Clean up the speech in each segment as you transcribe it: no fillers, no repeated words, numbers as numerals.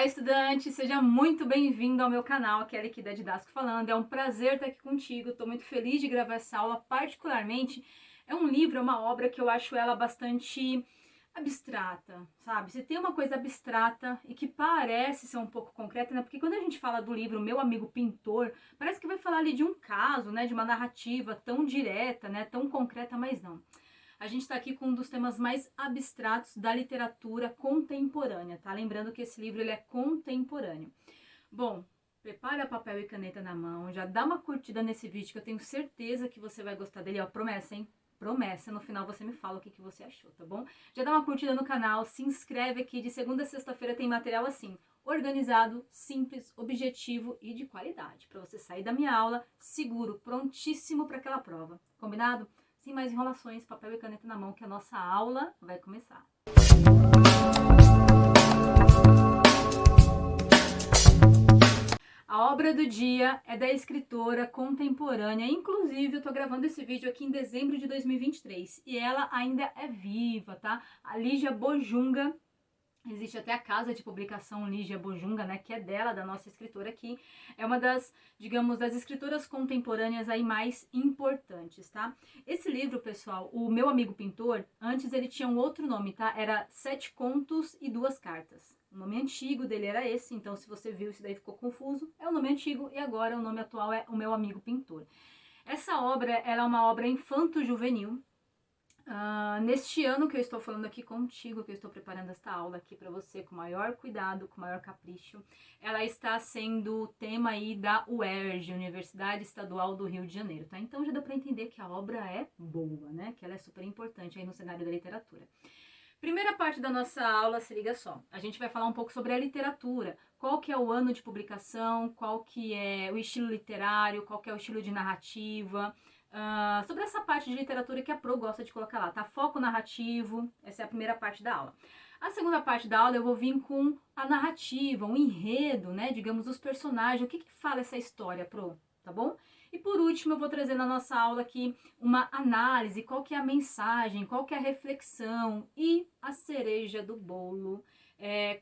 Olá, estudante! Seja muito bem-vindo ao meu canal, Kelly aqui da Didasco falando. É um prazer estar aqui contigo, estou muito feliz de gravar essa aula, particularmente é um livro, é uma obra que eu acho ela bastante abstrata, sabe? Se tem uma coisa abstrata e que parece ser um pouco concreta, né? Porque quando a gente fala do livro Meu Amigo Pintor, parece que vai falar ali de um caso, né? De uma narrativa tão direta, né? Tão concreta, mas não. A gente está aqui com um dos temas mais abstratos da literatura contemporânea, tá? Lembrando que esse livro ele é contemporâneo. Bom, prepara papel e caneta na mão, já dá uma curtida nesse vídeo que eu tenho certeza que você vai gostar dele, ó, promessa, hein? Promessa, no final você me fala o que você achou, tá bom? Já dá uma curtida no canal, se inscreve aqui, de segunda a sexta-feira tem material assim, organizado, simples, objetivo e de qualidade, para você sair da minha aula seguro, prontíssimo para aquela prova, combinado? Sem mais enrolações, papel e caneta na mão que a nossa aula vai começar. A obra do dia é da escritora contemporânea, inclusive eu tô gravando esse vídeo aqui em dezembro de 2023 e ela ainda é viva, tá? A Lígia Bojunga. Existe até a casa de publicação Lígia Bojunga, né, que é dela, da nossa escritora aqui. É uma das, digamos, das escritoras contemporâneas aí mais importantes, tá? Esse livro, pessoal, o Meu Amigo Pintor, antes ele tinha um outro nome, tá? Era 7 Contos e 2 Cartas. O nome antigo dele era esse, então se você viu isso daí ficou confuso, é o nome antigo e agora o nome atual é O Meu Amigo Pintor. Essa obra, ela é uma obra infanto-juvenil. Neste ano que eu estou falando aqui contigo, que eu estou preparando esta aula aqui para você com maior cuidado, com maior capricho, ela está sendo tema aí da UERJ, Universidade Estadual do Rio de Janeiro, tá? Então já deu para entender que a obra é boa, né? Que ela é super importante aí no cenário da literatura. Primeira parte da nossa aula, se liga só, a gente vai falar um pouco sobre a literatura, qual que é o ano de publicação, qual que é o estilo literário, qual que é o estilo de narrativa, sobre essa parte de literatura que a Pro gosta de colocar lá, tá? Foco narrativo, essa é a primeira parte da aula. A segunda parte da aula eu vou vir com a narrativa, um enredo, né, digamos, os personagens, o que fala essa história, Pro, tá bom? E por último eu vou trazer na nossa aula aqui uma análise, qual que é a mensagem, qual que é a reflexão e a cereja do bolo,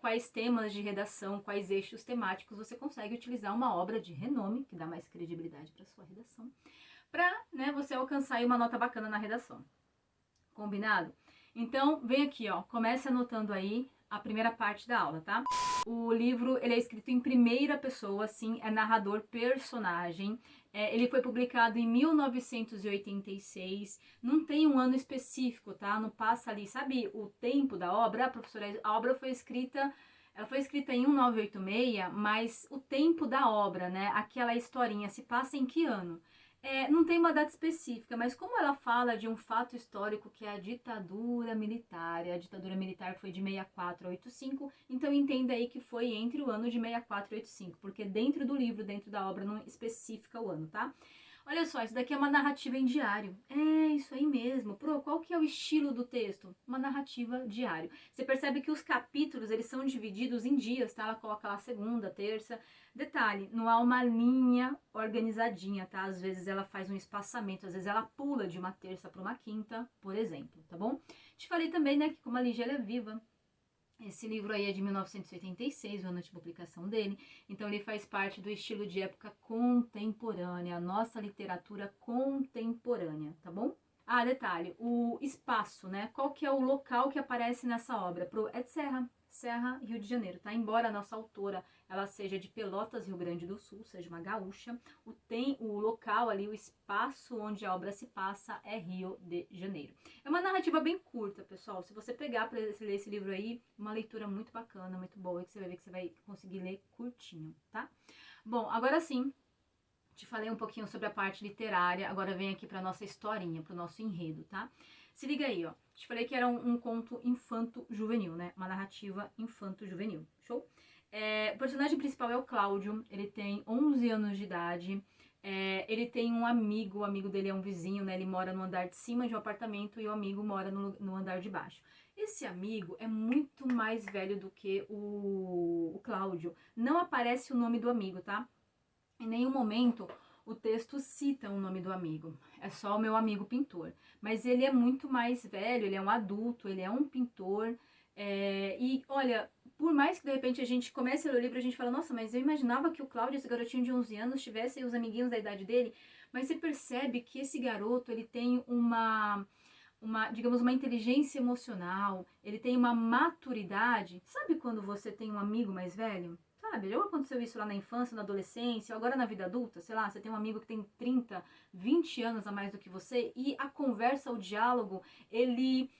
quais temas de redação, quais eixos temáticos você consegue utilizar uma obra de renome, que dá mais credibilidade para sua redação, para, né, você alcançar aí uma nota bacana na redação. Combinado? Então, vem aqui, ó, comece anotando aí a primeira parte da aula, tá? O livro, ele é escrito em primeira pessoa, assim, é narrador personagem. Ele foi publicado em 1986, não tem um ano específico, tá? Não passa ali, sabe o tempo da obra? Professora, a obra foi escrita... Ela foi escrita em 1986, mas o tempo da obra, né? Aquela historinha se passa em que ano? Não tem uma data específica, mas como ela fala de um fato histórico que é a ditadura militar, e a ditadura militar foi de 64 a 85, então entenda aí que foi entre o ano de 64 e 85, porque dentro do livro, dentro da obra, não especifica o ano, tá? Olha só, isso daqui é uma narrativa em diário. É isso aí mesmo. Pro, qual que é o estilo do texto? Uma narrativa diário. Você percebe que os capítulos, eles são divididos em dias, tá? Ela coloca lá segunda, terça. Detalhe, não há uma linha organizadinha, tá? Às vezes ela faz um espaçamento, às vezes ela pula de uma terça para uma quinta, por exemplo, tá bom? Te falei também, né, que como a Lígia, ela é viva. Esse livro aí é de 1986, o ano de publicação dele, então ele faz parte do estilo de época contemporânea, a nossa literatura contemporânea, tá bom? Ah, detalhe, o espaço, né? Qual que é o local que aparece nessa obra? É de Serra, Rio de Janeiro, tá? Embora a nossa autora, ela seja de Pelotas, Rio Grande do Sul, seja uma gaúcha, o local ali, o espaço onde a obra se passa é Rio de Janeiro. É uma narrativa bem curta, pessoal. Se você pegar para ler esse livro aí, uma leitura muito bacana, muito boa, que você vai ver que você vai conseguir ler curtinho, tá? Bom, agora sim, te falei um pouquinho sobre a parte literária, agora vem aqui para nossa historinha, para o nosso enredo, tá? Se liga aí, ó. Te falei que era um conto infanto-juvenil, né? Uma narrativa infanto-juvenil. Show? O personagem principal é o Cláudio, ele tem 11 anos de idade, ele tem um amigo, o amigo dele é um vizinho, né? Ele mora no andar de cima de um apartamento e o amigo mora no andar de baixo. Esse amigo é muito mais velho do que o Cláudio. Não aparece o nome do amigo, tá? Em nenhum momento o texto cita o nome do amigo, é só o meu amigo pintor. Mas ele é muito mais velho, ele é um adulto, ele é um pintor. E olha, por mais que de repente a gente comece a ler o livro, a gente fala, nossa, mas eu imaginava que o Cláudio, esse garotinho de 11 anos, tivesse os amiguinhos da idade dele, mas você percebe que esse garoto, ele tem digamos, uma inteligência emocional, ele tem uma maturidade. Sabe quando você tem um amigo mais velho? Sabe, já aconteceu isso lá na infância, na adolescência, ou agora na vida adulta, sei lá, você tem um amigo que tem 30, 20 anos a mais do que você, e a conversa, o diálogo, ele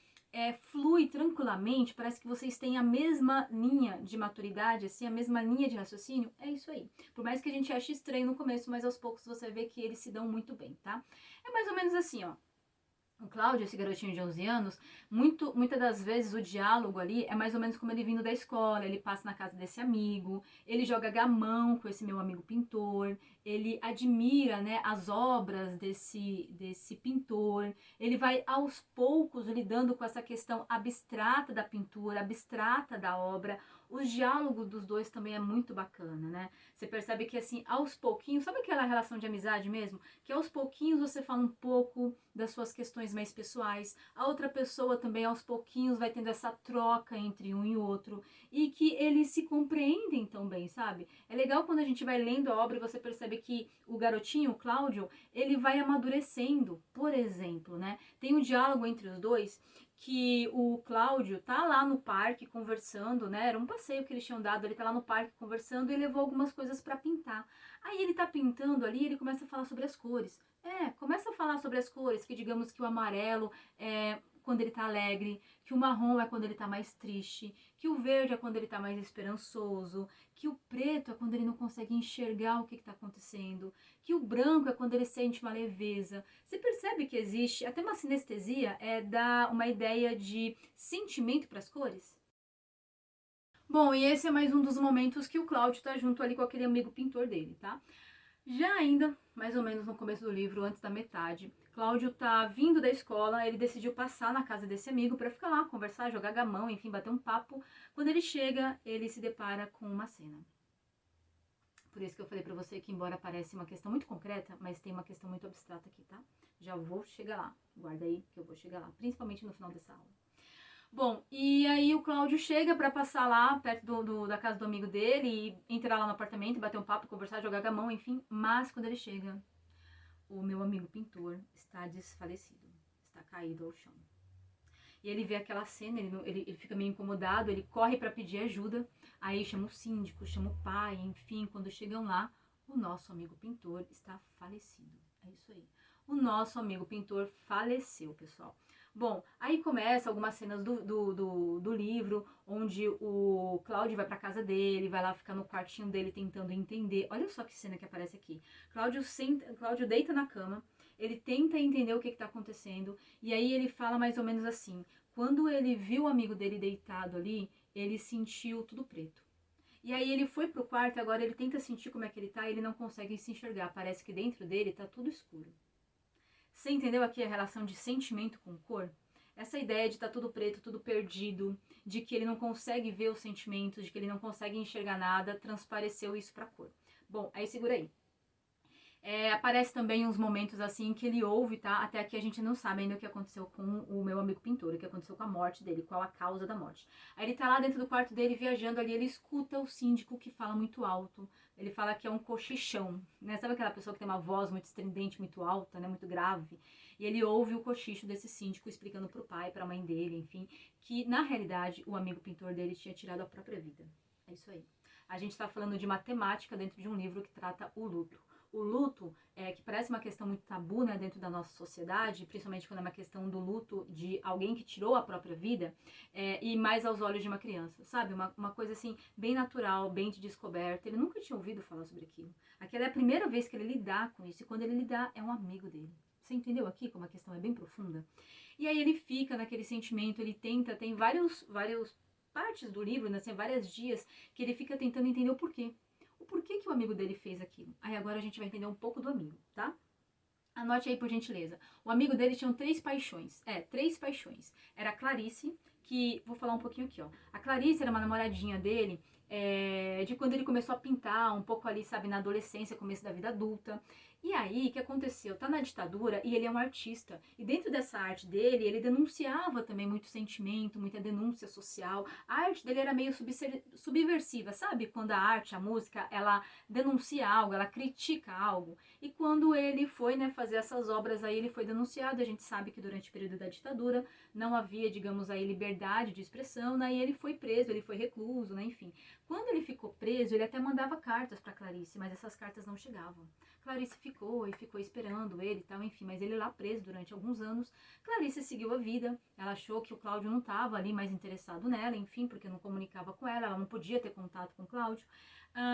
flui tranquilamente, parece que vocês têm a mesma linha de maturidade, assim, a mesma linha de raciocínio, é isso aí. Por mais que a gente ache estranho no começo, mas aos poucos você vê que eles se dão muito bem, tá? É mais ou menos assim, ó. O Cláudio, esse garotinho de 11 anos, muitas das vezes o diálogo ali é mais ou menos como ele vindo da escola, ele passa na casa desse amigo, ele joga gamão com esse meu amigo pintor, ele admira, né, as obras desse pintor, ele vai aos poucos lidando com essa questão abstrata da pintura, abstrata da obra. Os diálogos dos dois também é muito bacana, né? Você percebe que assim, aos pouquinhos, sabe aquela relação de amizade mesmo? Que aos pouquinhos você fala um pouco das suas questões mais pessoais, a outra pessoa também aos pouquinhos vai tendo essa troca entre um e outro, e que eles se compreendem tão bem, sabe? É legal quando a gente vai lendo a obra e você percebe que o garotinho, o Cláudio, ele vai amadurecendo, por exemplo, né? Tem um diálogo entre os dois que o Cláudio tá lá no parque conversando, né? Era um passeio que eles tinham dado, ele tá lá no parque conversando e levou algumas coisas para pintar. Aí ele tá pintando ali, ele começa a falar sobre as cores. Começa a falar sobre as cores, que digamos que o amarelo é quando ele tá alegre, que o marrom é quando ele tá mais triste, que o verde é quando ele tá mais esperançoso, que o preto é quando ele não consegue enxergar o que tá acontecendo, que o branco é quando ele sente uma leveza. Você percebe que existe até uma sinestesia, dá uma ideia de sentimento para as cores? Bom, e esse é mais um dos momentos que o Cláudio tá junto ali com aquele amigo pintor dele, tá? Já ainda, mais ou menos no começo do livro, antes da metade, Cláudio tá vindo da escola, ele decidiu passar na casa desse amigo para ficar lá, conversar, jogar gamão, enfim, bater um papo. Quando ele chega, ele se depara com uma cena. Por isso que eu falei pra você que, embora pareça uma questão muito concreta, mas tem uma questão muito abstrata aqui, tá? Já vou chegar lá. Guarda aí que eu vou chegar lá, principalmente no final dessa aula. Bom, e aí o Cláudio chega pra passar lá perto da casa do amigo dele e entrar lá no apartamento, bater um papo, conversar, jogar gamão, enfim. Mas quando ele chega, o meu amigo pintor está desfalecido, está caído ao chão. E ele vê aquela cena, ele fica meio incomodado, ele corre para pedir ajuda, aí chama o síndico, chama o pai, enfim, quando chegam lá, o nosso amigo pintor está falecido. É isso aí. O nosso amigo pintor faleceu, pessoal. Bom, aí começa algumas cenas do livro, onde o Cláudio vai pra casa dele, vai lá ficar no quartinho dele tentando entender. Olha só que cena que aparece aqui. Cláudio deita na cama, ele tenta entender o que está acontecendo, e aí ele fala mais ou menos assim: quando ele viu o amigo dele deitado ali, ele sentiu tudo preto. E aí ele foi pro quarto, agora ele tenta sentir como é que ele tá, e ele não consegue se enxergar. Parece que dentro dele tá tudo escuro. Você entendeu aqui a relação de sentimento com cor? Essa ideia de estar tudo preto, tudo perdido, de que ele não consegue ver os sentimentos, de que ele não consegue enxergar nada, transpareceu isso pra cor. Bom, aí segura aí. Aparece também uns momentos assim que ele ouve, tá? Até aqui a gente não sabe ainda o que aconteceu com o meu amigo pintor, o que aconteceu com a morte dele, qual a causa da morte. Aí ele tá lá dentro do quarto dele viajando ali, ele escuta o síndico que fala muito alto. Ele fala que é um cochichão, né? Sabe aquela pessoa que tem uma voz muito estridente, muito alta, né? Muito grave. E ele ouve o cochicho desse síndico explicando pro pai, pra mãe dele, enfim, que na realidade o amigo pintor dele tinha tirado a própria vida. É isso aí. A gente tá falando de matemática dentro de um livro que trata o luto. O luto, que parece uma questão muito tabu, né, dentro da nossa sociedade, principalmente quando é uma questão do luto de alguém que tirou a própria vida, e mais aos olhos de uma criança, sabe? Uma coisa assim, bem natural, bem de descoberta. Ele nunca tinha ouvido falar sobre aquilo. Aquela é a primeira vez que ele lidar com isso, e quando ele lidar, é um amigo dele. Você entendeu aqui como a questão é bem profunda? E aí ele fica naquele sentimento, ele tenta, tem vários partes do livro, né, assim, vários dias, que ele fica tentando entender o porquê. O porquê que o amigo dele fez aquilo. Aí agora a gente vai entender um pouco do amigo, tá? Anote aí por gentileza. O amigo dele tinha três paixões. Três paixões. Era a Clarice, que... Vou falar um pouquinho aqui, ó. A Clarice era uma namoradinha dele de quando ele começou a pintar, um pouco ali, sabe, na adolescência, começo da vida adulta. E aí, o que aconteceu? Tá na ditadura e ele é um artista. E dentro dessa arte dele, ele denunciava também muito sentimento, muita denúncia social. A arte dele era meio subversiva, sabe? Quando a arte, a música, ela denuncia algo, ela critica algo. E quando ele foi, né, fazer essas obras aí, ele foi denunciado. A gente sabe que durante o período da ditadura não havia, digamos aí, liberdade de expressão, né? E ele foi preso, ele foi recluso, né? Enfim. Quando ele ficou preso, ele até mandava cartas para Clarice, mas essas cartas não chegavam. Clarice ficou esperando ele e tal, enfim, mas ele lá preso durante alguns anos. Clarice seguiu a vida, ela achou que o Cláudio não estava ali mais interessado nela, enfim, porque não comunicava com ela não podia ter contato com o Cláudio.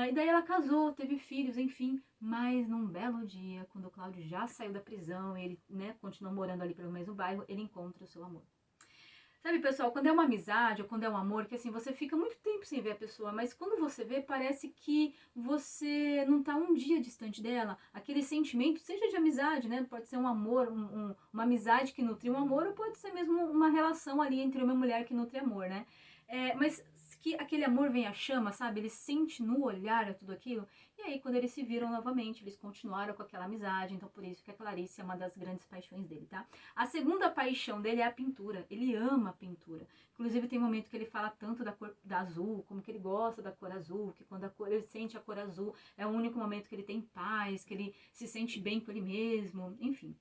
E daí ela casou, teve filhos, enfim, mas num belo dia, quando o Cláudio já saiu da prisão, ele, né, continuou morando ali pelo mesmo bairro, ele encontra o seu amor. Sabe, pessoal, quando é uma amizade ou quando é um amor, que assim, você fica muito tempo sem ver a pessoa, mas quando você vê, parece que você não tá um dia distante dela. Aquele sentimento, seja de amizade, né? Pode ser um amor, uma amizade que nutre um amor, ou pode ser mesmo uma relação ali entre uma mulher que nutre amor, né? Mas que aquele amor vem a chama, sabe? Ele sente no olhar tudo aquilo. E aí, quando eles se viram novamente, eles continuaram com aquela amizade. Então, por isso que a Clarice é uma das grandes paixões dele, tá? A segunda paixão dele é a pintura. Ele ama a pintura. Inclusive, tem um momento que ele fala tanto da cor da azul, como que ele gosta da cor azul, que quando ele sente a cor azul, é o único momento que ele tem paz, que ele se sente bem com ele mesmo, enfim.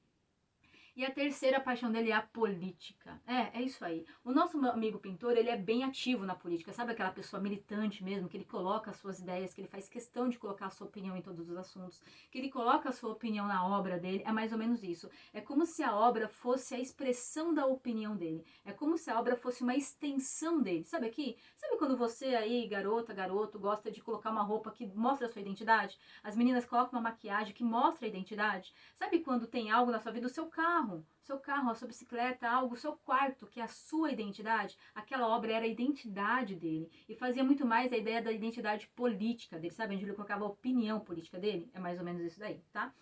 E a terceira paixão dele é a política. É isso aí. O nosso amigo pintor, ele é bem ativo na política. Sabe aquela pessoa militante mesmo, que ele coloca as suas ideias, que ele faz questão de colocar a sua opinião em todos os assuntos, que ele coloca a sua opinião na obra dele? É mais ou menos isso. É como se a obra fosse a expressão da opinião dele. É como se a obra fosse uma extensão dele. Sabe aqui? Sabe quando você aí, garota, garoto, gosta de colocar uma roupa que mostra a sua identidade? As meninas colocam uma maquiagem que mostra a identidade? Sabe quando tem algo na sua vida, o seu carro, a sua bicicleta, algo, o seu quarto, que é a sua identidade? Aquela obra era a identidade dele. E fazia muito mais a ideia da identidade política dele, sabe? Onde ele colocava a opinião política dele. É mais ou menos isso daí, tá?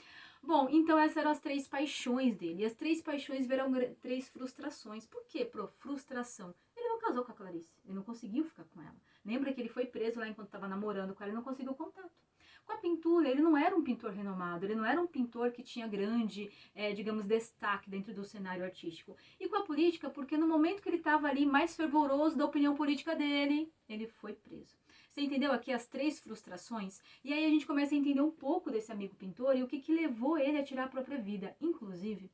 Bom, então essas eram as três paixões dele. E as três paixões vieram três frustrações. Por quê, frustração? Ele não casou com a Clarice. Ele não conseguiu ficar com ela. Lembra que ele foi preso lá enquanto estava namorando com ela e não conseguiu contato. Com a pintura, ele não era um pintor renomado, ele não era um pintor que tinha grande, digamos, destaque dentro do cenário artístico. E com a política, porque no momento que ele estava ali mais fervoroso da opinião política dele, ele foi preso. Você entendeu aqui as três frustrações? E aí a gente começa a entender um pouco desse amigo pintor e o que levou ele a tirar a própria vida. Inclusive,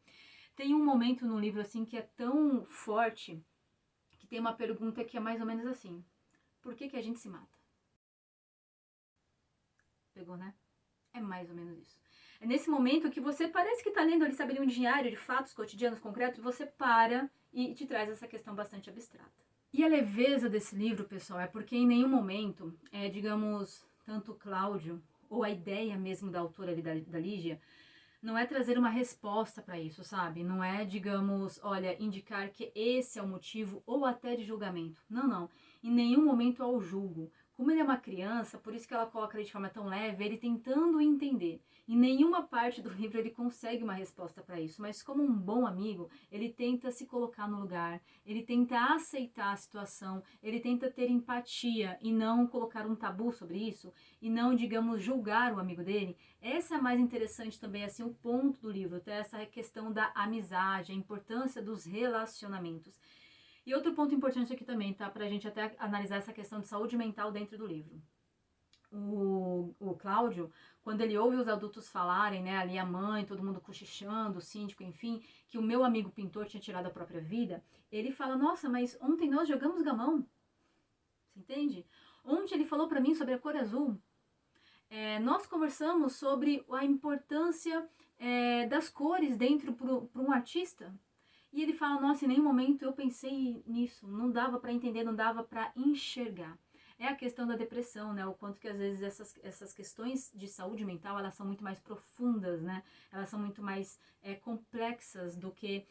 tem um momento no livro assim que é tão forte, que tem uma pergunta que é mais ou menos assim: por que a gente se mata? Pegou, né? É mais ou menos isso. É nesse momento que você parece que está lendo ali, sabe, um diário de fatos cotidianos concretos, e você para e te traz essa questão bastante abstrata. E a leveza desse livro, pessoal, é porque em nenhum momento, digamos, tanto Cláudio, ou a ideia mesmo da autora ali da Lígia, não é trazer uma resposta para isso, sabe? Não é, digamos, olha, indicar que esse é o motivo ou até de julgamento. Não, não. Em nenhum momento há o julgo. Como ele é uma criança, por isso que ela coloca ele de forma tão leve, ele tentando entender. Em nenhuma parte do livro ele consegue uma resposta para isso, mas como um bom amigo, ele tenta se colocar no lugar, ele tenta aceitar a situação, ele tenta ter empatia e não colocar um tabu sobre isso, e não, digamos, julgar o amigo dele. Essa é a mais interessante também, assim, o ponto do livro, até essa questão da amizade, a importância dos relacionamentos. E outro ponto importante aqui também, tá? Pra gente até analisar essa questão de saúde mental dentro do livro. O Cláudio, quando ele ouve os adultos falarem, né, ali a mãe, todo mundo cochichando, o síndico, enfim, que o meu amigo pintor tinha tirado a própria vida, ele fala: nossa, mas ontem nós jogamos gamão. Você entende? Ontem ele falou pra mim sobre a cor azul. Nós conversamos sobre a importância das cores dentro para um artista. E ele fala: nossa, em nenhum momento eu pensei nisso, não dava para entender, não dava para enxergar. É a questão da depressão, né? O quanto que às vezes essas questões de saúde mental, elas são muito mais profundas, né? Elas são muito mais complexas do que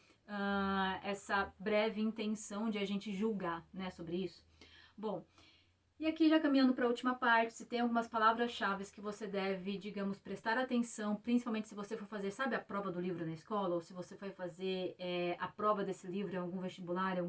essa breve intenção de a gente julgar, né, sobre isso. Bom, e aqui já caminhando para a última parte, se tem algumas palavras-chave que você deve, digamos, prestar atenção, principalmente se você for fazer, sabe, a prova do livro na escola, ou se você for fazer a prova desse livro em algum vestibular, em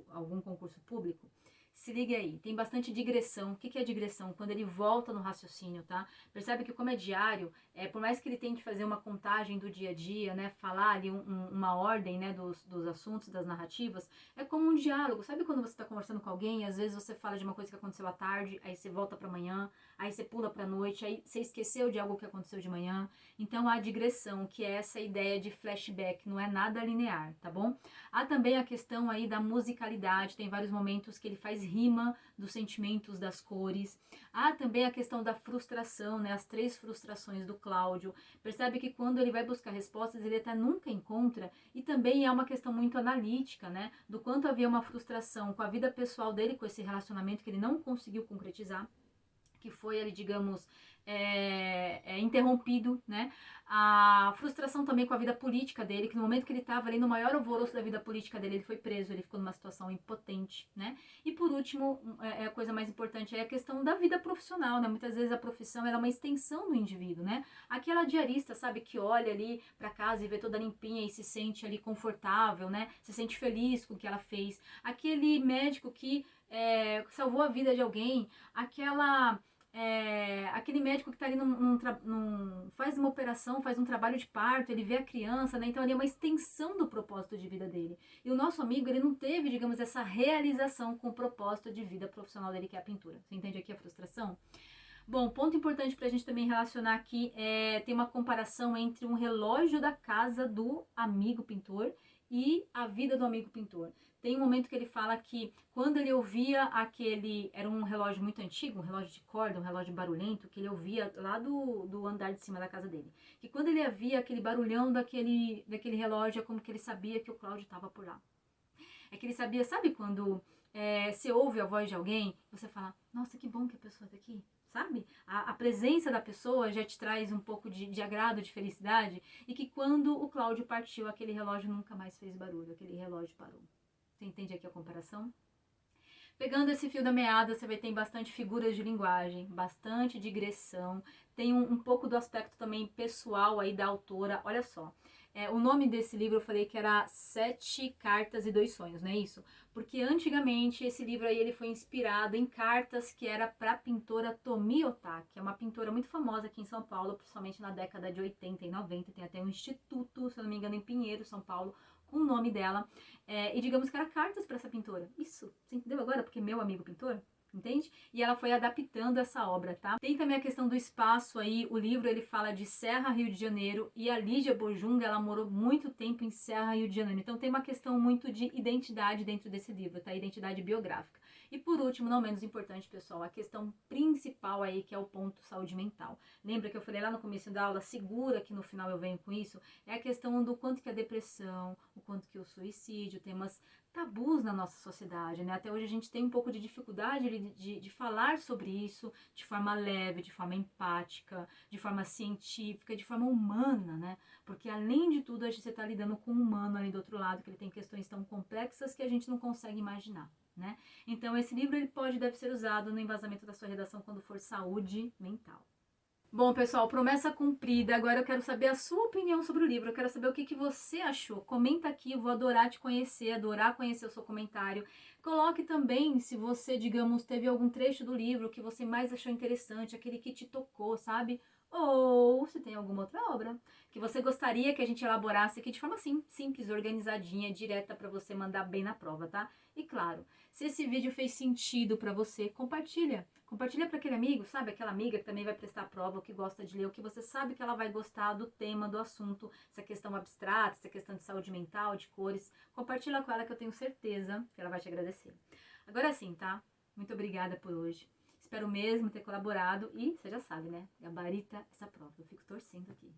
algum concurso público. Se liga aí, tem bastante digressão. O que é digressão? Quando ele volta no raciocínio, tá? Percebe que como é diário, por mais que ele tente fazer uma contagem do dia a dia, né? Falar ali uma ordem, né? Dos assuntos, das narrativas, é como um diálogo. Sabe quando você está conversando com alguém, às vezes você fala de uma coisa que aconteceu à tarde, aí você volta para amanhã, aí você pula para noite, aí você esqueceu de algo que aconteceu de manhã. Então há digressão, que é essa ideia de flashback, não é nada linear, tá bom? Há também a questão aí da musicalidade, tem vários momentos que ele faz rima dos sentimentos, das cores. Há também a questão da frustração, né? As 3 frustrações do Cláudio. Percebe que quando ele vai buscar respostas, ele até nunca encontra. E também é uma questão muito analítica, né? Do quanto havia uma frustração com a vida pessoal dele, com esse relacionamento que ele não conseguiu concretizar, que foi ali, digamos, interrompido, né? A frustração também com a vida política dele, que no momento que ele estava ali no maior alvoroço da vida política dele, ele foi preso, ele ficou numa situação impotente, né? E por último, a coisa mais importante é a questão da vida profissional, né? Muitas vezes a profissão ela é uma extensão do indivíduo, né? Aquela diarista, sabe, que olha ali para casa e vê toda limpinha e se sente ali confortável, né? Se sente feliz com o que ela fez. Aquele médico que salvou a vida de alguém, aquele médico que está ali faz uma operação, faz um trabalho de parto, ele vê a criança, né? Então ali é uma extensão do propósito de vida dele. E o nosso amigo, ele não teve, digamos, essa realização com o propósito de vida profissional dele, que é a pintura. Você entende aqui a frustração? Bom, ponto importante para a gente também relacionar aqui tem uma comparação entre um relógio da casa do amigo pintor e a vida do amigo pintor. Tem um momento que ele fala que quando ele ouvia era um relógio muito antigo, um relógio de corda, um relógio barulhento, que ele ouvia lá do andar de cima da casa dele. Que quando ele ouvia aquele barulhão daquele relógio, é como que ele sabia que o Cláudio estava por lá. É que ele sabia, sabe quando você ouve a voz de alguém, você fala, nossa, que bom que a pessoa está aqui. Sabe? A presença da pessoa já te traz um pouco de agrado, de felicidade. E que quando o Cláudio partiu, aquele relógio nunca mais fez barulho, aquele relógio parou. Você entende aqui a comparação? Pegando esse fio da meada, você vai ter bastante figuras de linguagem, bastante digressão. Tem um pouco do aspecto também pessoal aí da autora. Olha só, o nome desse livro eu falei que era 7 Cartas e 2 Sonhos, não é isso? Porque antigamente esse livro aí ele foi inspirado em cartas que era para a pintora Tomi Otaki, que é uma pintora muito famosa aqui em São Paulo, principalmente na década de 80 e 90. Tem até um instituto, se eu não me engano, em Pinheiro, São Paulo, com o nome dela. E digamos que era cartas para essa pintora. Isso, você entendeu agora? Porque meu amigo pintor, entende? E ela foi adaptando essa obra, tá? Tem também a questão do espaço aí, o livro ele fala de Serra, Rio de Janeiro, e a Lígia Bojunga, ela morou muito tempo em Serra, Rio de Janeiro. Então tem uma questão muito de identidade dentro desse livro, tá? Identidade biográfica. E por último, não menos importante, pessoal, a questão principal aí, que é o ponto saúde mental. Lembra que eu falei lá no começo da aula, segura que no final eu venho com isso? É a questão do quanto que a depressão, o quanto que o suicídio, temas tabus na nossa sociedade, né? Até hoje a gente tem um pouco de dificuldade de falar sobre isso de forma leve, de forma empática, de forma científica, de forma humana, né? Porque além de tudo, a gente está lidando com um humano ali do outro lado, que ele tem questões tão complexas que a gente não consegue imaginar, né? Então esse livro ele deve ser usado no embasamento da sua redação quando for saúde mental. Bom, pessoal, promessa cumprida. Agora eu quero saber a sua opinião sobre o livro. Eu quero saber o que você achou. Comenta aqui, eu vou adorar te conhecer, adorar conhecer o seu comentário. Coloque também se você, digamos, teve algum trecho do livro que você mais achou interessante, aquele que te tocou, sabe? Ou se tem alguma outra obra que você gostaria que a gente elaborasse aqui de forma assim, simples, organizadinha, direta para você mandar bem na prova, tá? E claro, se esse vídeo fez sentido para você, compartilha. Compartilha para aquele amigo, sabe? Aquela amiga que também vai prestar a prova, ou que gosta de ler, ou que você sabe que ela vai gostar do tema, do assunto, essa questão abstrata, essa questão de saúde mental, de cores. Compartilha com ela que eu tenho certeza que ela vai te agradecer. Agora sim, tá? Muito obrigada por hoje. Espero mesmo ter colaborado e você já sabe, né? Gabarita essa prova. Eu fico torcendo aqui.